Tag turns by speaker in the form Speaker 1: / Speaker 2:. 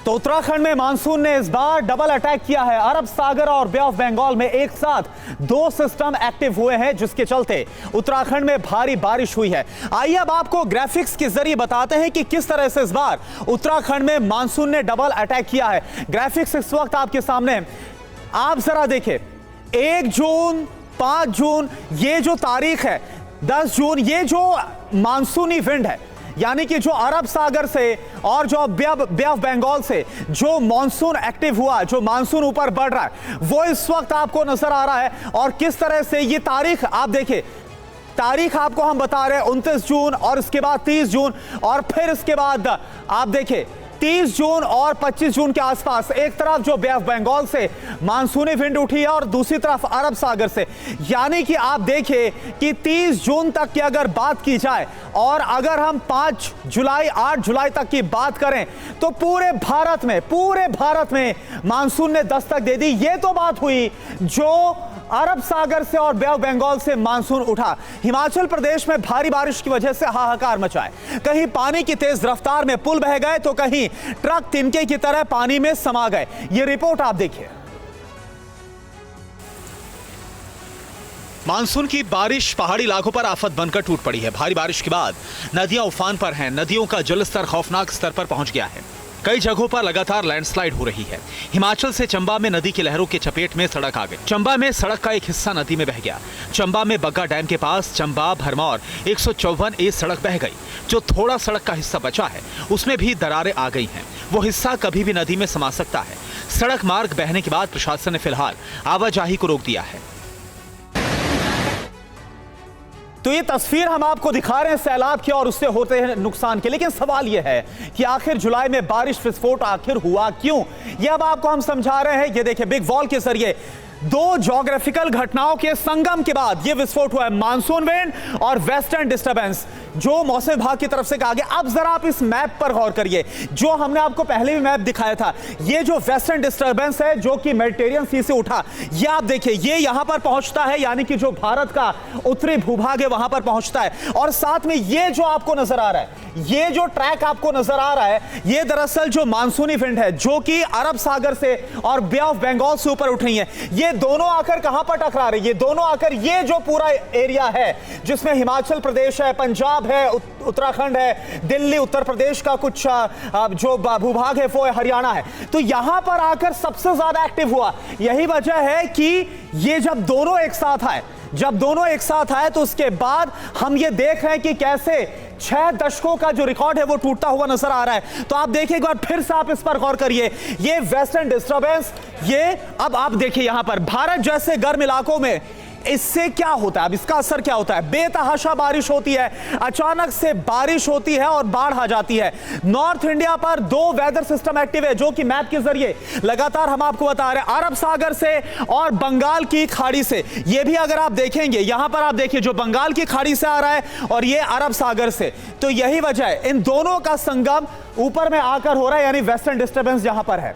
Speaker 1: तो उत्तराखंड में मानसून ने इस बार डबल अटैक किया है। अरब सागर और बे ऑफ बंगाल में एक साथ दो सिस्टम एक्टिव हुए हैं, जिसके चलते उत्तराखंड में भारी बारिश हुई है। आइए अब आपको ग्राफिक्स के जरिए बताते हैं कि किस तरह से इस बार उत्तराखंड में मानसून ने डबल अटैक किया है। ग्राफिक्स इस वक्त आपके सामने, आप जरा देखें, 1 जून, 5 जून, ये जो तारीख है, 10 जून, ये जो मानसूनी विंड है, यानी कि जो अरब सागर से और जो बे ऑफ बंगाल से जो मानसून एक्टिव हुआ, जो मानसून ऊपर बढ़ रहा है, वो इस वक्त आपको नजर आ रहा है। और किस तरह से ये तारीख आप देखिए, तारीख आपको हम बता रहे हैं 29 जून और इसके बाद 30 जून और फिर इसके बाद आप देखिए 30 जून और 25 जून के आसपास एक तरफ जो बे ऑफ बंगाल से मानसूनी विंड उठी है और दूसरी तरफ अरब सागर से, यानी कि आप देखिए कि 30 जून तक की अगर बात की जाए और अगर हम 5 जुलाई 8 जुलाई तक की बात करें तो पूरे भारत में मानसून ने दस्तक दे दी। ये तो बात हुई जो अरब सागर से और बे ऑफ बंगाल से मानसून उठा। हिमाचल प्रदेश में भारी बारिश की वजह से हाहाकार मचा है। कहीं पानी की तेज रफ्तार में पुल बह गए तो कहीं ट्रक तिनके की तरह पानी में समा गए। ये रिपोर्ट आप देखिए। मानसून की बारिश पहाड़ी इलाकों पर आफत बनकर टूट पड़ी है। भारी बारिश के बाद नदियां उफान पर हैं। नदियों का जलस्तर खौफनाक स्तर पर पहुंच गया है। कई जगहों पर लगातार लैंडस्लाइड हो रही है। हिमाचल से चंबा में नदी की लहरों के चपेट में सड़क आ गई। चंबा में सड़क का एक हिस्सा नदी में बह गया। चंबा में बग्गा डैम के पास चंबा भरमौर 154A सड़क बह गई। जो थोड़ा सड़क का हिस्सा बचा है उसमें भी दरारें आ गई हैं। वो हिस्सा कभी भी नदी में समा सकता है। सड़क मार्ग बहने के बाद प्रशासन ने फिलहाल आवाजाही को रोक दिया है। तो ये तस्वीर हम आपको दिखा रहे हैं सैलाब की और उससे होते हैं नुकसान के। लेकिन सवाल यह है कि आखिर जुलाई में बारिश विस्फोट आखिर हुआ क्यों, ये अब आपको हम समझा रहे हैं। ये देखिए, बिग वॉल के जरिए दो ज्योग्राफिकल घटनाओं के संगम के बाद यह विस्फोट हुआ है। मानसून विंड और वेस्टर्न डिस्टर्बेंस जो मौसम विभाग की तरफ से कहा गया। अब जरा आप इस मैप पर गौर करिए, जो हमने आपको पहले भी मैप दिखाया था। ये जो वेस्टर्न डिस्टर्बेंस है जो कि मेडिटेरियन सी से उठा, ये आप देखिए, ये यहां पर पहुंचता है, यानी कि जो भारत का उत्तरी भूभाग है वहां पर पहुंचता है। और साथ में ये जो आपको नजर आ रहा है, ये जो ट्रैक आपको नजर आ रहा है, ये दरअसल जो मानसूनी विंड है जो कि अरब सागर से और बे ऑफ बंगाल से ऊपर उठ रही है, ये दोनों आकर कहां पर टकरा रही है? ये दोनों आकर ये जो पूरा एरिया है जिसमें हिमाचल प्रदेश है, पंजाब है, उत्तराखंड है, दिल्ली, उत्तर प्रदेश का कुछ जो भूभाग है वो हरियाणा है, तो यहां पर आकर सबसे ज्यादा एक्टिव हुआ। यही वजह है कि ये जब दोनों एक साथ आए तो उसके बाद हम ये देख रहे हैं कि कैसे 6 दशकों का जो रिकॉर्ड है वो टूटता हुआ नजर आ रहा है। तो आप देखिए एक बार फिर से आप इस पर गौर करिए। ये वेस्टर्न डिस्टर्बेंस, ये अब आप देखिए यहां पर भारत जैसे गर्म इलाकों में इससे क्या होता है, अब इसका असर क्या होता है? बेतहाशा बारिश होती है, अचानक से बारिश होती है और बाढ़ आ जाती है। नॉर्थ इंडिया पर 2 वेदर सिस्टम एक्टिव है जो कि मैप के जरिए लगातार हम आपको बता रहे हैं। अरब सागर से और बंगाल की खाड़ी से, ये भी अगर आप देखेंगे यहां पर आप देखिए जो बंगाल की खाड़ी से आ रहा है और ये अरब सागर से, तो यही वजह है इन दोनों का संगम ऊपर में आकर हो रहा है, यानी वेस्टर्न डिस्टर्बेंस जहां पर है।